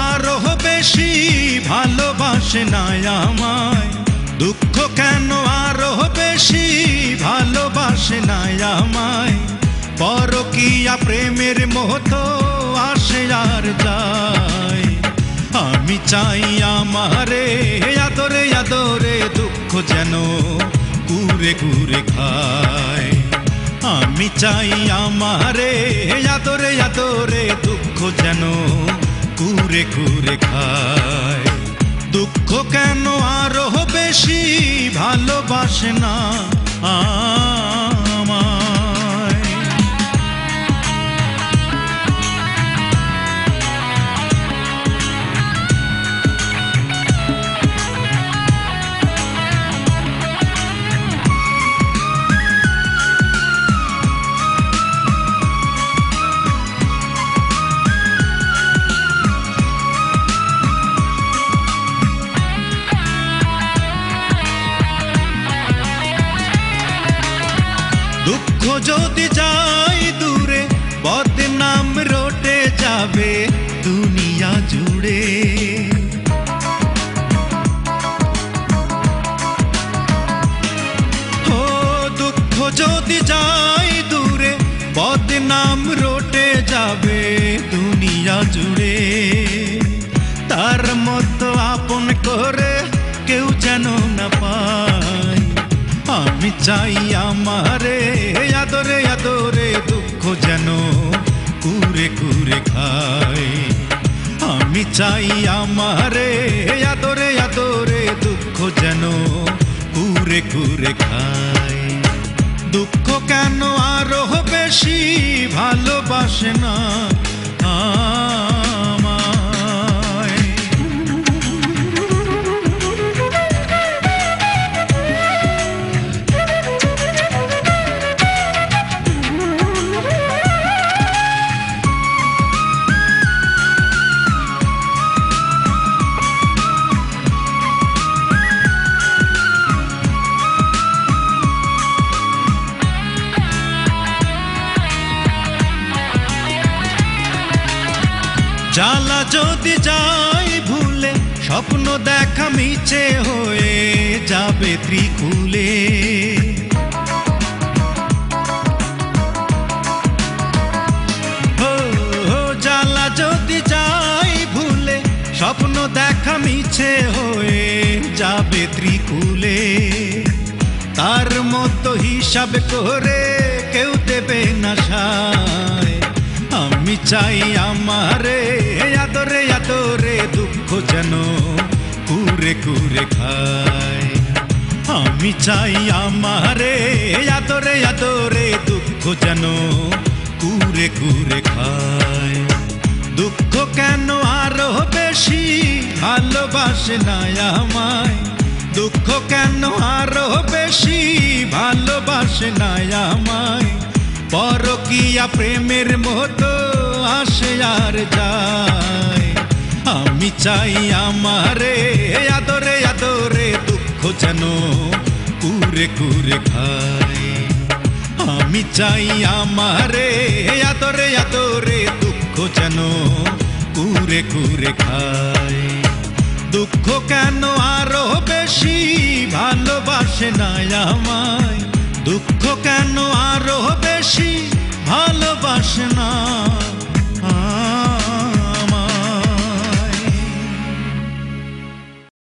আরো বেশি ভালোবাসে না আমায়, দুঃখ কেন আরো বেশি ভালোবাসে না আমায়। পরকীয়া প্রেমের মতো আসে আর যায়। আমি চাই আমারে আদরে আদরে দুঃখ যেন কুরে কুরে খায়। আমি চাই আমারে আদরে আদরে দুঃখ যেন কুরে কুরে খায়। দুঃখ কেন আরো বেশি ভালোবাসে না আমায়। দুঃখ যদি যাই দূরে বদনাম রটে যাবে দুনিয়া জুড়ে। ও দুঃখ যদি যাই দূরে বদনাম রটে যাবে দুনিয়া জুড়ে। তার মতো আপন করে কেউ যেন না পায়। আমি চাই আমারে আদরে আদরে দুঃখ যেন কুরে কুরে খায়। আমি চাই আমারে আদরে আদরে দুঃখ যেন কুরে কুরে খায়। দুঃখ কেন আরো বেশি ভালোবাসে না আমায়। জ্বালা যদি যাই ভুলে স্বপ্ন দেখা মিছে হয়ে যাবে ত্রিকুলে। জ্বালা যদি যাই ভুলে স্বপ্ন দেখা মিছে হয়ে যাবে ত্রিকুলে। তার মতো হিসাব করে কেউ দেবে না সায়। আমি চাই আমারে আদরে আদরে দুঃখ যেন কুরে কুরে খায়। আমি চাই আমারে আদরে আদরে দুঃখ যেন কুরে কুরে খায়। দুঃখ কেন আরো বেশি ভালোবাসে না আমায়, দুঃখ কেন আরো বেশি ভালোবাসে না আমায়। পরকীয়া প্রেমের মতো আসে আর যায়। আমি চাই আমারে আদরে আদরে দুঃখ যেন কুরে কুরে খায়। আমি চাই আমারে আদরে আদরে দুঃখ যেন কুরে কুরে খায়। দুঃখ কেন আরো বেশি ভালোবাসে না আমায়, দুঃখ কেন আরো বেশি